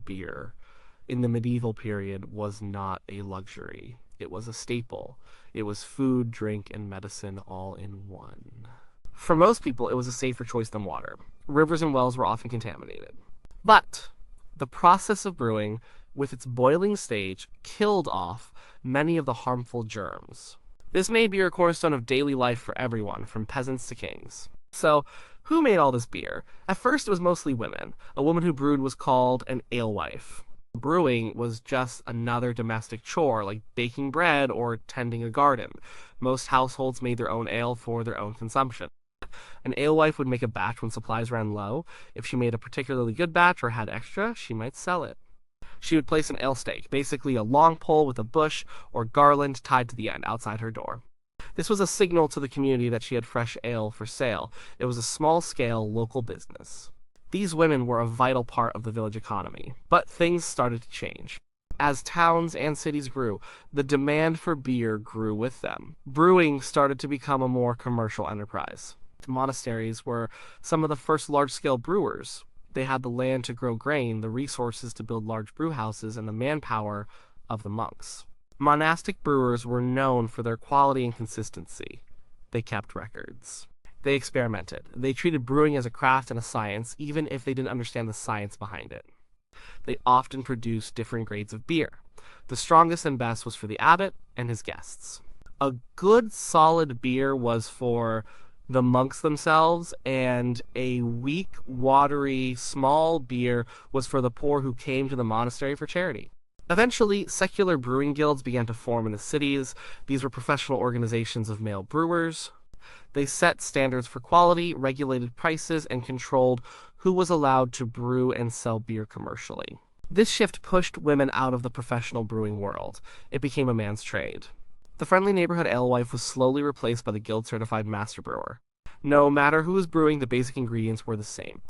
beer in the medieval period was not a luxury. It was a staple. It was food, drink, and medicine all in one. For most people, it was a safer choice than water. Rivers and wells were often contaminated. But the process of brewing, with its boiling stage, killed off many of the harmful germs. This made beer a cornerstone of daily life for everyone, from peasants to kings. So, who made all this beer? At first, it was mostly women. A woman who brewed was called an alewife. Brewing was just another domestic chore, like baking bread or tending a garden. Most households made their own ale for their own consumption. An alewife would make a batch when supplies ran low. If she made a particularly good batch or had extra, she might sell it. She would place an ale stake, basically a long pole with a bush or garland tied to the end outside her door. This was a signal to the community that she had fresh ale for sale. It was a small-scale local business. These women were a vital part of the village economy, but things started to change. As towns and cities grew, the demand for beer grew with them. Brewing started to become a more commercial enterprise. Monasteries were some of the first large-scale brewers. They had the land to grow grain, the resources to build large brew houses, and the manpower of the monks. Monastic brewers were known for their quality and consistency. They kept records. They experimented. They treated brewing as a craft and a science, even if they didn't understand the science behind it. They often produced different grades of beer. The strongest and best was for the abbot and his guests. A good, solid beer was for the monks themselves, and a weak, watery, small beer was for the poor who came to the monastery for charity. Eventually, secular brewing guilds began to form in the cities. These were professional organizations of male brewers. They set standards for quality, regulated prices, and controlled who was allowed to brew and sell beer commercially. This shift pushed women out of the professional brewing world. It became a man's trade. The friendly neighborhood alewife was slowly replaced by the guild-certified master brewer. No matter who was brewing, the basic ingredients were the same.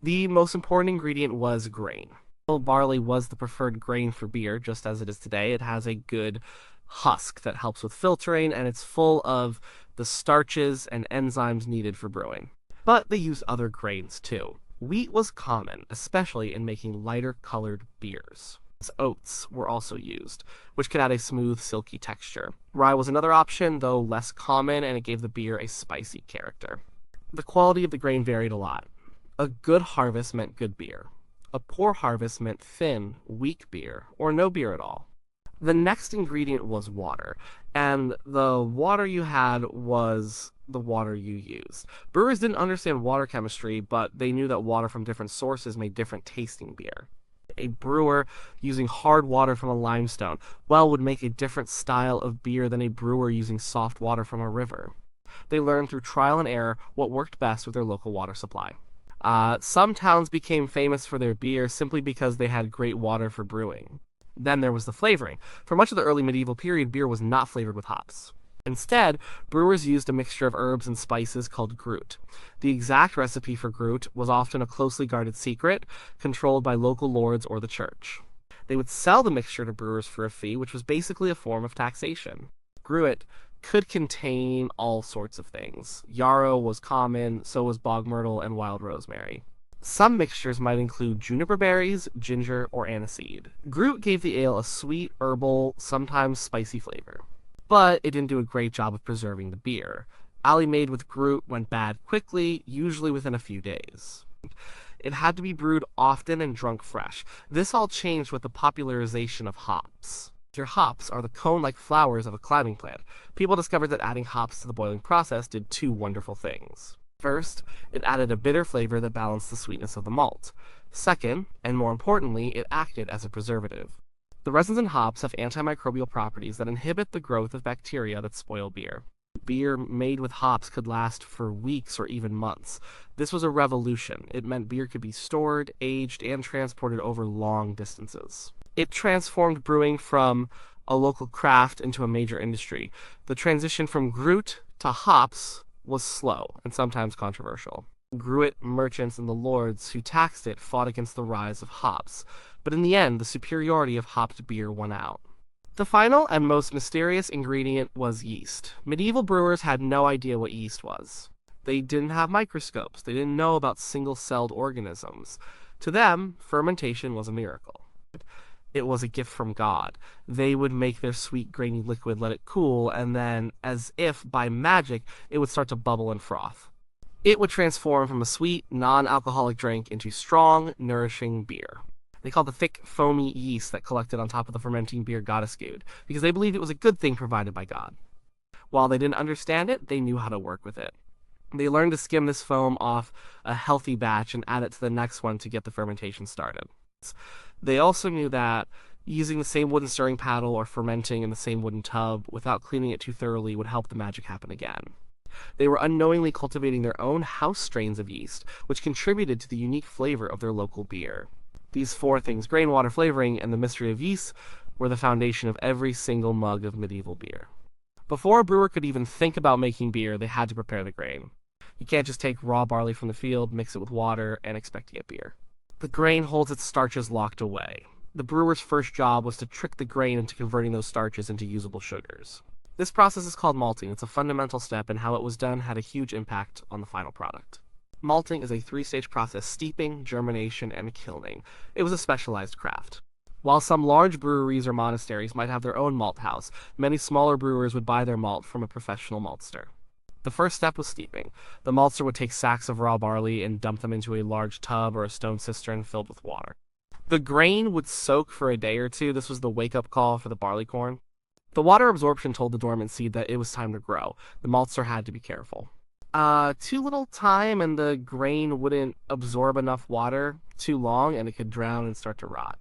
The most important ingredient was grain. Barley was the preferred grain for beer, just as it is today. It has a good husk that helps with filtering, and it's full of the starches and enzymes needed for brewing. But they used other grains too. Wheat was common, especially in making lighter-colored beers. Oats were also used, which could add a smooth, silky texture. Rye was another option, though less common, and it gave the beer a spicy character. The quality of the grain varied a lot. A good harvest meant good beer. A poor harvest meant thin, weak beer, or no beer at all. The next ingredient was water, and the water you had was the water you used. Brewers didn't understand water chemistry, but they knew that water from different sources made different tasting beer. A brewer using hard water from a limestone would make a different style of beer than a brewer using soft water from a river. They learned through trial and error what worked best with their local water supply. Some towns became famous for their beer simply because they had great water for brewing. Then there was the flavoring. For much of the early medieval period, beer was not flavored with hops. Instead, brewers used a mixture of herbs and spices called gruit. The exact recipe for gruit was often a closely guarded secret, controlled by local lords or the church. They would sell the mixture to brewers for a fee, which was basically a form of taxation. Gruit could contain all sorts of things. Yarrow was common, so was bog myrtle and wild rosemary. Some mixtures might include juniper berries, ginger, or aniseed. Gruit gave the ale a sweet, herbal, sometimes spicy flavor. But it didn't do a great job of preserving the beer. Ale made with gruit went bad quickly, usually within a few days. It had to be brewed often and drunk fresh. This all changed with the popularization of hops. Your hops are the cone-like flowers of a climbing plant. People discovered that adding hops to the boiling process did two wonderful things. First, it added a bitter flavor that balanced the sweetness of the malt. Second, and more importantly, it acted as a preservative. The resins in hops have antimicrobial properties that inhibit the growth of bacteria that spoil beer. Beer made with hops could last for weeks or even months. This was a revolution. It meant beer could be stored, aged, and transported over long distances. It transformed brewing from a local craft into a major industry. The transition from gruit to hops was slow and sometimes controversial. Gruit merchants and the lords who taxed it fought against the rise of hops, but in the end, the superiority of hopped beer won out. The final and most mysterious ingredient was yeast. Medieval brewers had no idea what yeast was. They didn't have microscopes. They didn't know about single-celled organisms. To them, fermentation was a miracle. It was a gift from God. They would make their sweet, grainy liquid, let it cool, and then, as if by magic, it would start to bubble and froth. It would transform from a sweet, non-alcoholic drink into strong, nourishing beer. They called the thick, foamy yeast that collected on top of the fermenting beer goddess good, because they believed it was a good thing provided by God. While they didn't understand it, they knew how to work with it. They learned to skim this foam off a healthy batch and add it to the next one to get the fermentation started. They also knew that using the same wooden stirring paddle or fermenting in the same wooden tub without cleaning it too thoroughly would help the magic happen again. They were unknowingly cultivating their own house strains of yeast, which contributed to the unique flavor of their local beer. These four things, grain, water, flavoring, and the mystery of yeast, were the foundation of every single mug of medieval beer. Before a brewer could even think about making beer, they had to prepare the grain. You can't just take raw barley from the field, mix it with water, and expect to get beer. The grain holds its starches locked away. The brewer's first job was to trick the grain into converting those starches into usable sugars. This process is called malting. It's a fundamental step, and how it was done had a huge impact on the final product. Malting is a three-stage process: steeping, germination, and kilning. It was a specialized craft. While some large breweries or monasteries might have their own malt house, many smaller brewers would buy their malt from a professional maltster. The first step was steeping. The maltster would take sacks of raw barley and dump them into a large tub or a stone cistern filled with water. The grain would soak for a day or two. This was the wake-up call for the barley corn. The water absorption told the dormant seed that it was time to grow. The maltster had to be careful. Too little time and the grain wouldn't absorb enough water. Too long and it could drown and start to rot.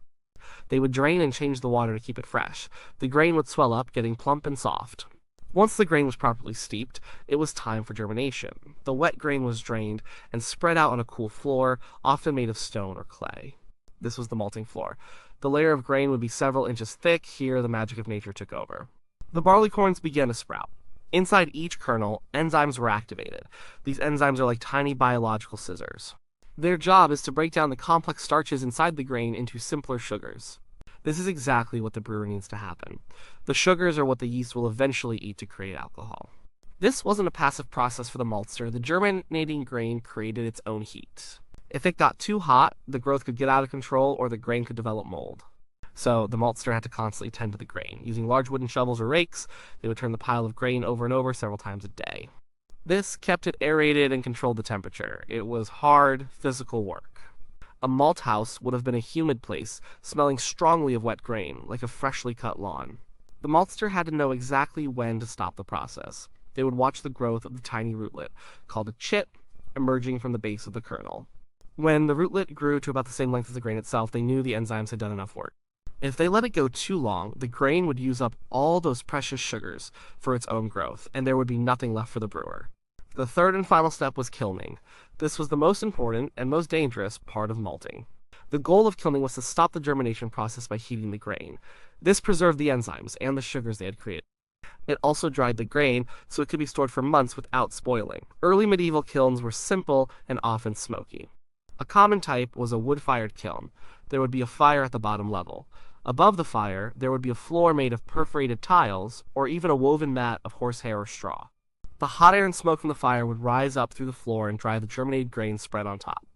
They would drain and change the water to keep it fresh. The grain would swell up, getting plump and soft. Once the grain was properly steeped, it was time for germination. The wet grain was drained and spread out on a cool floor, often made of stone or clay. This was the malting floor. The layer of grain would be several inches thick. Here, the magic of nature took over. The barley corns began to sprout. Inside each kernel, enzymes were activated. These enzymes are like tiny biological scissors. Their job is to break down the complex starches inside the grain into simpler sugars. This is exactly what the brewer needs to happen. The sugars are what the yeast will eventually eat to create alcohol. This wasn't a passive process for the maltster. The germinating grain created its own heat. If it got too hot, the growth could get out of control or the grain could develop mold. So the maltster had to constantly tend to the grain. Using large wooden shovels or rakes, they would turn the pile of grain over and over several times a day. This kept it aerated and controlled the temperature. It was hard, physical work. A malt house would have been a humid place, smelling strongly of wet grain, like a freshly cut lawn. The maltster had to know exactly when to stop the process. They would watch the growth of the tiny rootlet, called a chit, emerging from the base of the kernel. When the rootlet grew to about the same length as the grain itself, they knew the enzymes had done enough work. If they let it go too long, the grain would use up all those precious sugars for its own growth, and there would be nothing left for the brewer. The third and final step was kilning. This was the most important and most dangerous part of malting. The goal of kilning was to stop the germination process by heating the grain. This preserved the enzymes and the sugars they had created. It also dried the grain so it could be stored for months without spoiling. Early medieval kilns were simple and often smoky. A common type was a wood-fired kiln. There would be a fire at the bottom level. Above the fire, there would be a floor made of perforated tiles or even a woven mat of horsehair or straw. The hot air and smoke from the fire would rise up through the floor and dry the germinated grain spread on top.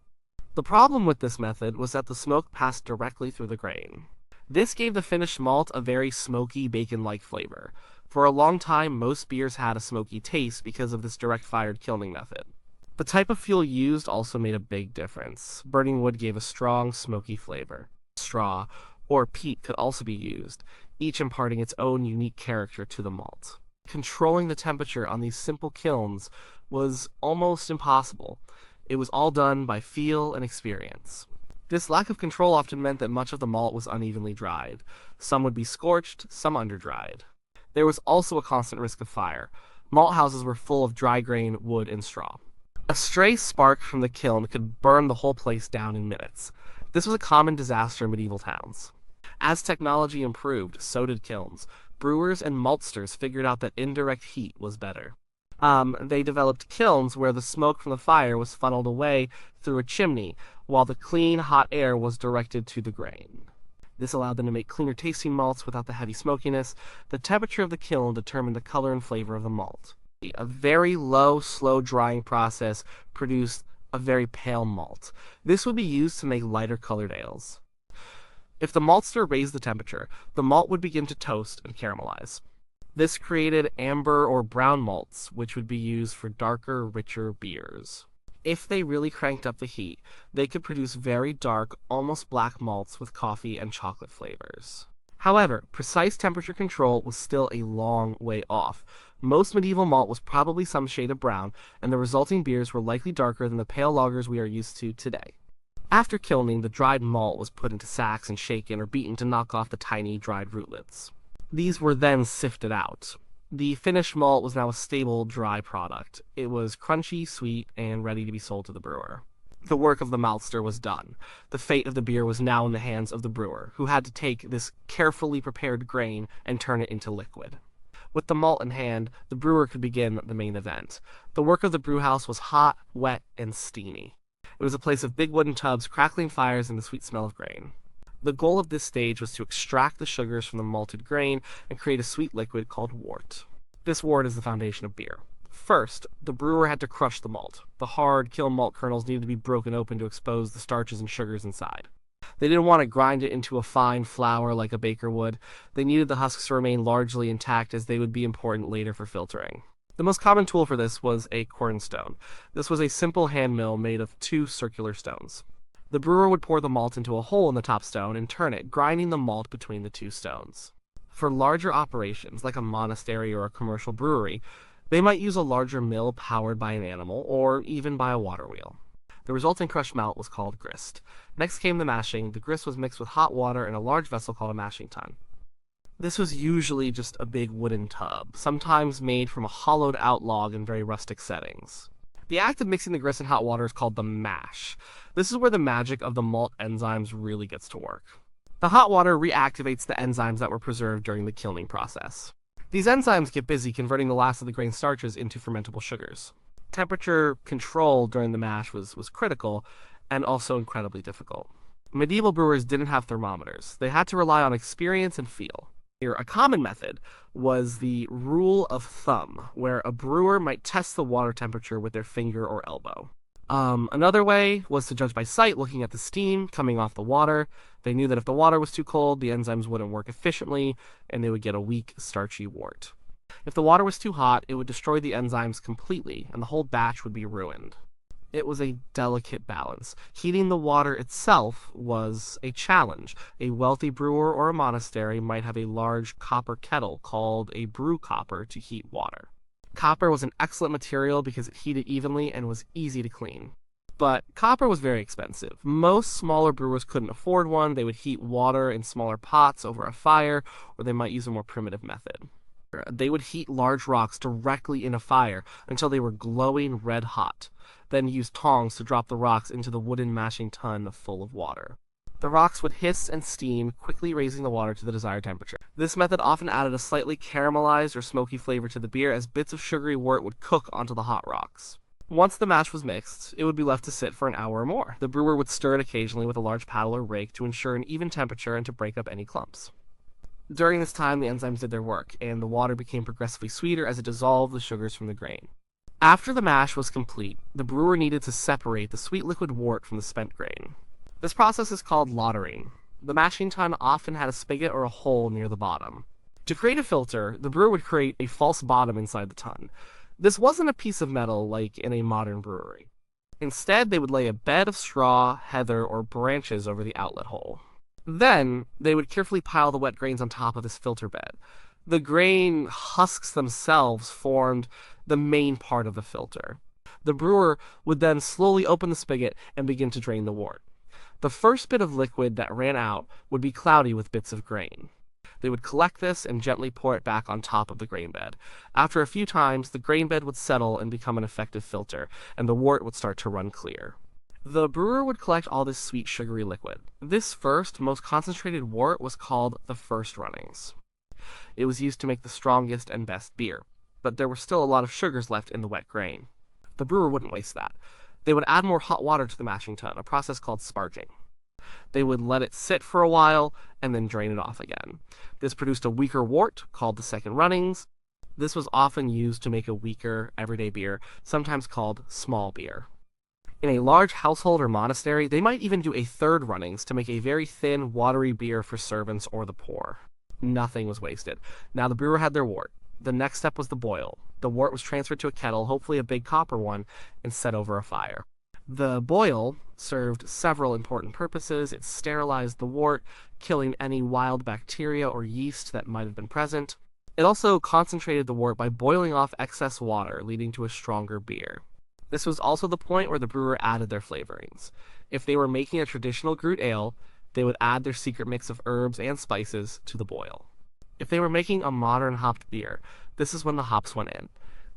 The problem with this method was that the smoke passed directly through the grain. This gave the finished malt a very smoky, bacon-like flavor. For a long time, most beers had a smoky taste because of this direct-fired kilning method. The type of fuel used also made a big difference. Burning wood gave a strong, smoky flavor. Straw or peat could also be used, each imparting its own unique character to the malt. Controlling the temperature on these simple kilns was almost impossible. It was all done by feel and experience. This lack of control often meant that much of the malt was unevenly dried. Some would be scorched, some under-dried. There was also a constant risk of fire. Malt houses were full of dry grain, wood, and straw. A stray spark from the kiln could burn the whole place down in minutes. This was a common disaster in medieval towns. As technology improved, so did kilns. Brewers and maltsters figured out that indirect heat was better. They developed kilns where the smoke from the fire was funneled away through a chimney, while the clean, hot air was directed to the grain. This allowed them to make cleaner tasting malts without the heavy smokiness. The temperature of the kiln determined the color and flavor of the malt. A very low, slow drying process produced a very pale malt. This would be used to make lighter colored ales. If the maltster raised the temperature, the malt would begin to toast and caramelize. This created amber or brown malts, which would be used for darker, richer beers. If they really cranked up the heat, they could produce very dark, almost black malts with coffee and chocolate flavors. However, precise temperature control was still a long way off. Most medieval malt was probably some shade of brown, and the resulting beers were likely darker than the pale lagers we are used to today. After kilning, the dried malt was put into sacks and shaken or beaten to knock off the tiny, dried rootlets. These were then sifted out. The finished malt was now a stable, dry product. It was crunchy, sweet, and ready to be sold to the brewer. The work of the maltster was done. The fate of the beer was now in the hands of the brewer, who had to take this carefully prepared grain and turn it into liquid. With the malt in hand, the brewer could begin the main event. The work of the brewhouse was hot, wet, and steamy. It was a place of big wooden tubs, crackling fires, and the sweet smell of grain. The goal of this stage was to extract the sugars from the malted grain and create a sweet liquid called wort. This wort is the foundation of beer. First, the brewer had to crush the malt. The hard, kiln malt kernels needed to be broken open to expose the starches and sugars inside. They didn't want to grind it into a fine flour like a baker would. They needed the husks to remain largely intact, as they would be important later for filtering. The most common tool for this was a quernstone. This was a simple hand mill made of two circular stones. The brewer would pour the malt into a hole in the top stone and turn it, grinding the malt between the two stones. For larger operations, like a monastery or a commercial brewery, they might use a larger mill powered by an animal, or even by a water wheel. The resulting crushed malt was called grist. Next came the mashing. The grist was mixed with hot water in a large vessel called a mashing tun. This was usually just a big wooden tub, sometimes made from a hollowed-out log in very rustic settings. The act of mixing the grist in hot water is called the mash. This is where the magic of the malt enzymes really gets to work. The hot water reactivates the enzymes that were preserved during the kilning process. These enzymes get busy converting the last of the grain starches into fermentable sugars. Temperature control during the mash was critical and also incredibly difficult. Medieval brewers didn't have thermometers. They had to rely on experience and feel. Here, a common method was the rule of thumb, where a brewer might test the water temperature with their finger or elbow. Another way was to judge by sight, looking at the steam coming off the water. They knew that if the water was too cold, the enzymes wouldn't work efficiently, and they would get a weak, starchy wort. If the water was too hot, it would destroy the enzymes completely, and the whole batch would be ruined. It was a delicate balance. Heating the water itself was a challenge. A wealthy brewer or a monastery might have a large copper kettle called a brew copper to heat water. Copper was an excellent material because it heated evenly and was easy to clean. But copper was very expensive. Most smaller brewers couldn't afford one. They would heat water in smaller pots over a fire, or they might use a more primitive method. They would heat large rocks directly in a fire until they were glowing red hot, then use tongs to drop the rocks into the wooden mashing tun full of water. The rocks would hiss and steam, quickly raising the water to the desired temperature. This method often added a slightly caramelized or smoky flavor to the beer, as bits of sugary wort would cook onto the hot rocks. Once the mash was mixed, it would be left to sit for an hour or more. The brewer would stir it occasionally with a large paddle or rake to ensure an even temperature and to break up any clumps. During this time, the enzymes did their work, and the water became progressively sweeter as it dissolved the sugars from the grain. After the mash was complete, the brewer needed to separate the sweet liquid wort from the spent grain. This process is called lautering. The mashing tun often had a spigot or a hole near the bottom. To create a filter, the brewer would create a false bottom inside the tun. This wasn't a piece of metal like in a modern brewery. Instead, they would lay a bed of straw, heather, or branches over the outlet hole. Then, they would carefully pile the wet grains on top of this filter bed. The grain husks themselves formed the main part of the filter. The brewer would then slowly open the spigot and begin to drain the wort. The first bit of liquid that ran out would be cloudy with bits of grain. They would collect this and gently pour it back on top of the grain bed. After a few times, the grain bed would settle and become an effective filter, and the wort would start to run clear. The brewer would collect all this sweet, sugary liquid. This first, most concentrated wort was called the first runnings. It was used to make the strongest and best beer, but there were still a lot of sugars left in the wet grain. The brewer wouldn't waste that. They would add more hot water to the mashing tun, a process called sparging. They would let it sit for a while and then drain it off again. This produced a weaker wort called the second runnings. This was often used to make a weaker, everyday beer, sometimes called small beer. In a large household or monastery, they might even do a third runnings to make a very thin, watery beer for servants or the poor. Nothing was wasted. Now the brewer had their wort. The next step was the boil. The wort was transferred to a kettle, hopefully a big copper one, and set over a fire. The boil served several important purposes. It sterilized the wort, killing any wild bacteria or yeast that might have been present. It also concentrated the wort by boiling off excess water, leading to a stronger beer. This was also the point where the brewer added their flavorings. If they were making a traditional gruit ale, they would add their secret mix of herbs and spices to the boil. If they were making a modern hopped beer, this is when the hops went in.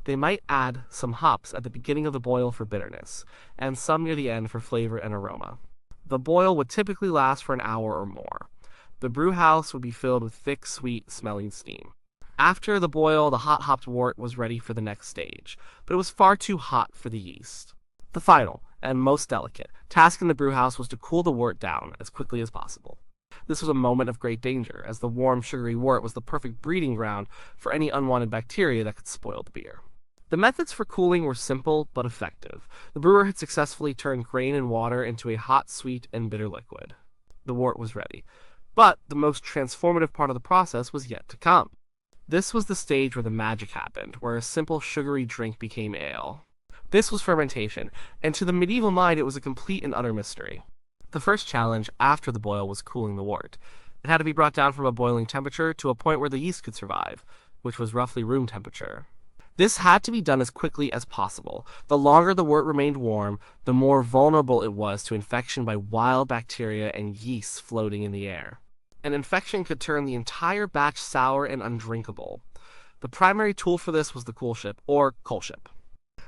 They might add some hops at the beginning of the boil for bitterness, and some near the end for flavor and aroma. The boil would typically last for an hour or more. The brew house would be filled with thick, sweet, smelling steam. After the boil, the hot hopped wort was ready for the next stage, but it was far too hot for the yeast. The final, and most delicate, task in the brewhouse was to cool the wort down as quickly as possible. This was a moment of great danger, as the warm, sugary wort was the perfect breeding ground for any unwanted bacteria that could spoil the beer. The methods for cooling were simple but effective. The brewer had successfully turned grain and water into a hot, sweet, and bitter liquid. The wort was ready. But the most transformative part of the process was yet to come. This was the stage where the magic happened, where a simple sugary drink became ale. This was fermentation, and to the medieval mind it was a complete and utter mystery. The first challenge after the boil was cooling the wort. It had to be brought down from a boiling temperature to a point where the yeast could survive, which was roughly room temperature. This had to be done as quickly as possible. The longer the wort remained warm, the more vulnerable it was to infection by wild bacteria and yeasts floating in the air. An infection could turn the entire batch sour and undrinkable. The primary tool for this was the coolship, or coalship.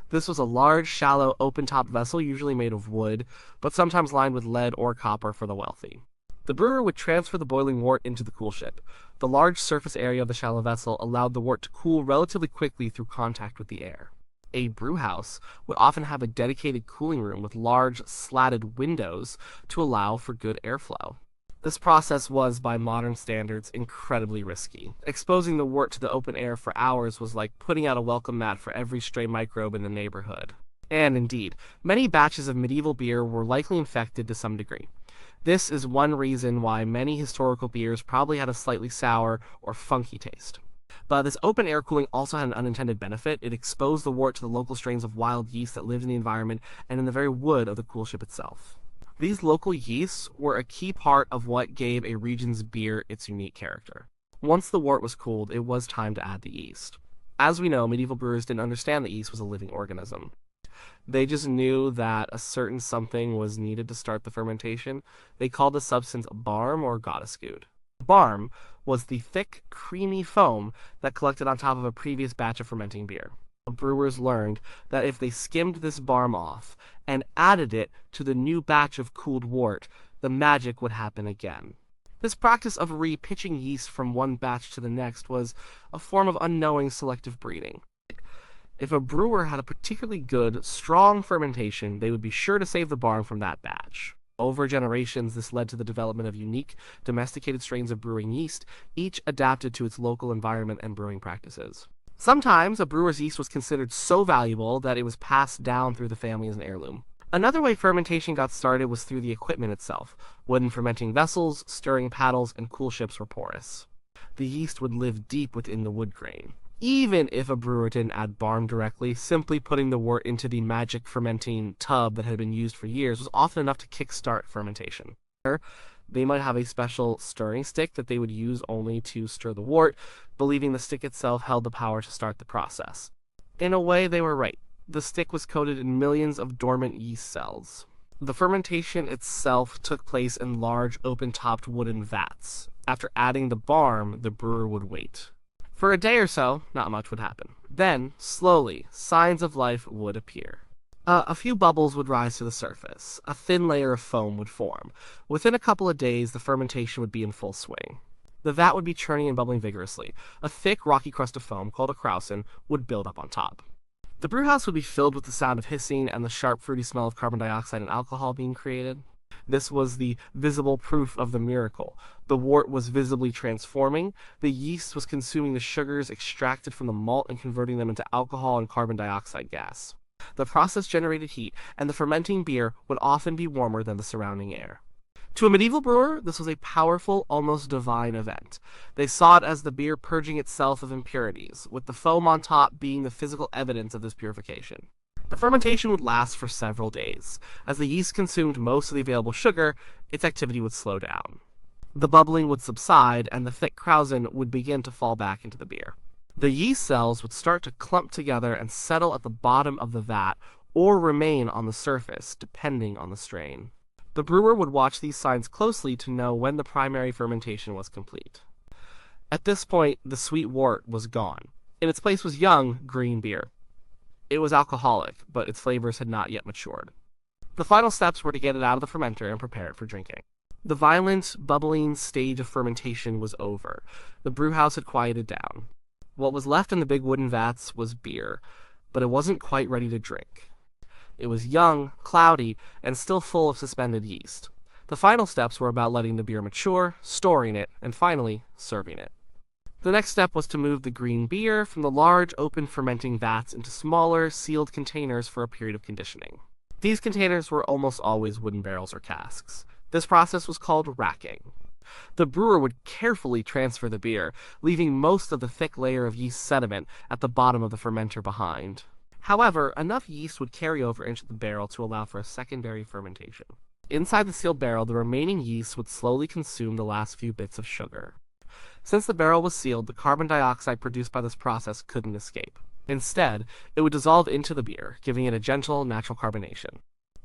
This was a large, shallow, open-top vessel usually made of wood, but sometimes lined with lead or copper for the wealthy. The brewer would transfer the boiling wort into the coolship. The large surface area of the shallow vessel allowed the wort to cool relatively quickly through contact with the air. A brewhouse would often have a dedicated cooling room with large, slatted windows to allow for good airflow. This process was, by modern standards, incredibly risky. Exposing the wort to the open air for hours was like putting out a welcome mat for every stray microbe in the neighborhood. And indeed, many batches of medieval beer were likely infected to some degree. This is one reason why many historical beers probably had a slightly sour or funky taste. But this open air cooling also had an unintended benefit. It exposed the wort to the local strains of wild yeast that lived in the environment and in the very wood of the coolship itself. These local yeasts were a key part of what gave a region's beer its unique character. Once the wort was cooled, it was time to add the yeast. As we know, medieval brewers didn't understand that yeast was a living organism. They just knew that a certain something was needed to start the fermentation. They called the substance barm or godesgood. Barm was the thick, creamy foam that collected on top of a previous batch of fermenting beer. Brewers learned that if they skimmed this barm off and added it to the new batch of cooled wort, the magic would happen again. This practice of re-pitching yeast from one batch to the next was a form of unknowing selective breeding. If a brewer had a particularly good, strong fermentation, they would be sure to save the barm from that batch. Over generations, this led to the development of unique, domesticated strains of brewing yeast, each adapted to its local environment and brewing practices. Sometimes, a brewer's yeast was considered so valuable that it was passed down through the family as an heirloom. Another way fermentation got started was through the equipment itself. Wooden fermenting vessels, stirring paddles, and coolships were porous. The yeast would live deep within the wood grain. Even if a brewer didn't add barm directly, simply putting the wort into the magic fermenting tub that had been used for years was often enough to kickstart fermentation. They might have a special stirring stick that they would use only to stir the wort, believing the stick itself held the power to start the process. In a way, they were right. The stick was coated in millions of dormant yeast cells. The fermentation itself took place in large, open-topped wooden vats. After adding the barm, the brewer would wait. For a day or so, not much would happen. Then, slowly, signs of life would appear. A few bubbles would rise to the surface. A thin layer of foam would form. Within a couple of days, the fermentation would be in full swing. The vat would be churning and bubbling vigorously. A thick, rocky crust of foam, called a krausen, would build up on top. The brewhouse would be filled with the sound of hissing and the sharp, fruity smell of carbon dioxide and alcohol being created. This was the visible proof of the miracle. The wort was visibly transforming. The yeast was consuming the sugars extracted from the malt and converting them into alcohol and carbon dioxide gas. The process generated heat, and the fermenting beer would often be warmer than the surrounding air. To a medieval brewer, this was a powerful, almost divine event. They saw it as the beer purging itself of impurities, with the foam on top being the physical evidence of this purification. The fermentation would last for several days. As the yeast consumed most of the available sugar, its activity would slow down. The bubbling would subside, and the thick krausen would begin to fall back into the beer. The yeast cells would start to clump together and settle at the bottom of the vat, or remain on the surface, depending on the strain. The brewer would watch these signs closely to know when the primary fermentation was complete. At this point, the sweet wort was gone. In its place was young, green beer. It was alcoholic, but its flavors had not yet matured. The final steps were to get it out of the fermenter and prepare it for drinking. The violent, bubbling stage of fermentation was over. The brewhouse had quieted down. What was left in the big wooden vats was beer, but it wasn't quite ready to drink. It was young, cloudy, and still full of suspended yeast. The final steps were about letting the beer mature, storing it, and finally, serving it. The next step was to move the green beer from the large, open fermenting vats into smaller, sealed containers for a period of conditioning. These containers were almost always wooden barrels or casks. This process was called racking. The brewer would carefully transfer the beer, leaving most of the thick layer of yeast sediment at the bottom of the fermenter behind. However, enough yeast would carry over into the barrel to allow for a secondary fermentation. Inside the sealed barrel, the remaining yeast would slowly consume the last few bits of sugar. Since the barrel was sealed, the carbon dioxide produced by this process couldn't escape. Instead, it would dissolve into the beer, giving it a gentle, natural carbonation.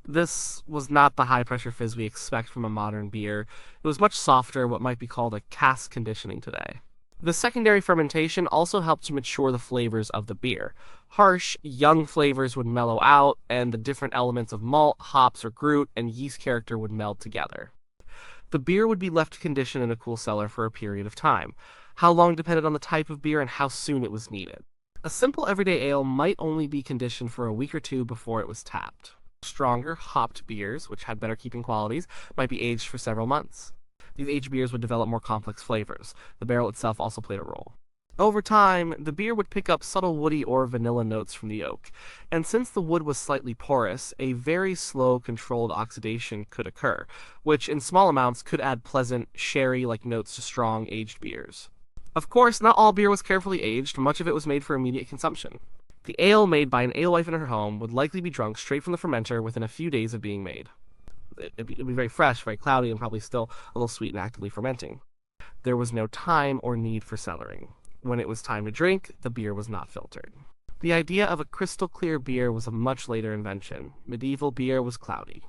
This was not the high-pressure fizz we expect from a modern beer. It was much softer, what might be called a cask conditioning today. The secondary fermentation also helped to mature the flavors of the beer. Harsh, young flavors would mellow out, and the different elements of malt, hops, or gruit, and yeast character would meld together. The beer would be left to condition in a cool cellar for a period of time. How long depended on the type of beer and how soon it was needed. A simple everyday ale might only be conditioned for a week or two before it was tapped. Stronger, hopped beers, which had better keeping qualities, might be aged for several months. These aged beers would develop more complex flavors. The barrel itself also played a role. Over time, the beer would pick up subtle woody or vanilla notes from the oak, and since the wood was slightly porous, a very slow, controlled oxidation could occur, which in small amounts could add pleasant, sherry-like notes to strong, aged beers. Of course, not all beer was carefully aged, much of it was made for immediate consumption. The ale made by an alewife in her home would likely be drunk straight from the fermenter within a few days of being made. It'd be very fresh, very cloudy, and probably still a little sweet and actively fermenting. There was no time or need for cellaring. When it was time to drink, the beer was not filtered. The idea of a crystal clear beer was a much later invention. Medieval beer was cloudy.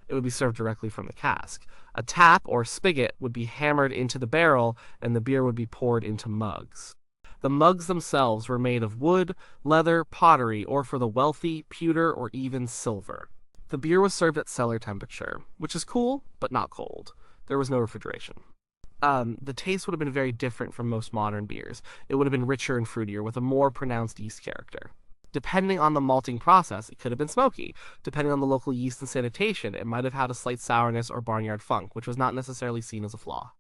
It would be served directly from the cask. A tap or spigot would be hammered into the barrel, and the beer would be poured into mugs. The mugs themselves were made of wood, leather, pottery, or for the wealthy, pewter, or even silver. The beer was served at cellar temperature, which is cool, but not cold. There was no refrigeration. The taste would have been very different from most modern beers. It would have been richer and fruitier, with a more pronounced yeast character. Depending on the malting process, it could have been smoky. Depending on the local yeast and sanitation, it might have had a slight sourness or barnyard funk, which was not necessarily seen as a flaw.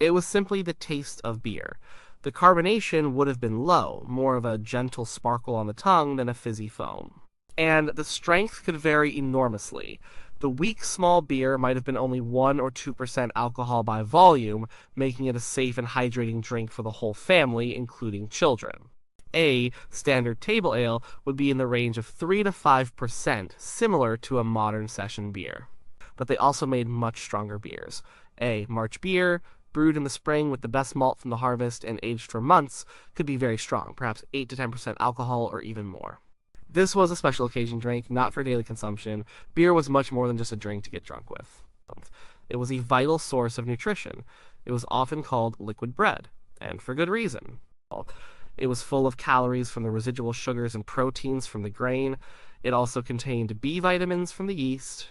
It was simply the taste of beer. The carbonation would have been low, more of a gentle sparkle on the tongue than a fizzy foam. And the strength could vary enormously. The weak, small beer might have been only 1 or 2% alcohol by volume, making it a safe and hydrating drink for the whole family, including children. A standard table ale would be in the range of 3 to 5%, similar to a modern session beer. But they also made much stronger beers. A March beer, brewed in the spring with the best malt from the harvest and aged for months, could be very strong, perhaps 8 to 10% alcohol or even more. This was a special occasion drink, not for daily consumption. Beer was much more than just a drink to get drunk with. It was a vital source of nutrition. It was often called liquid bread, and for good reason. It was full of calories from the residual sugars and proteins from the grain. It also contained B vitamins from the yeast.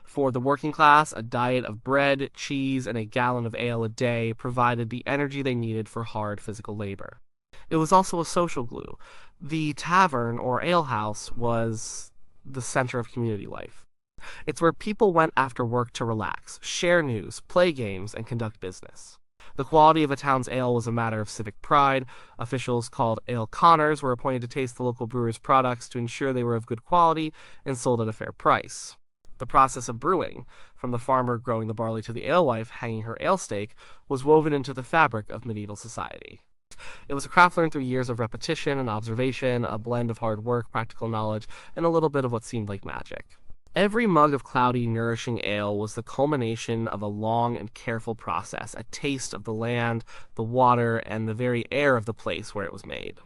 For the working class, a diet of bread, cheese, and a gallon of ale a day provided the energy they needed for hard physical labor. It was also a social glue. The tavern or alehouse was the center of community life. It's where people went after work to relax, share news, play games, and conduct business. The quality of a town's ale was a matter of civic pride. Officials called ale conners were appointed to taste the local brewer's products to ensure they were of good quality and sold at a fair price. The process of brewing, from the farmer growing the barley to the alewife hanging her ale stake, was woven into the fabric of medieval society. It was a craft learned through years of repetition and observation, a blend of hard work, practical knowledge, and a little bit of what seemed like magic. Every mug of cloudy, nourishing ale was the culmination of a long and careful process, a taste of the land, the water, and the very air of the place where it was made.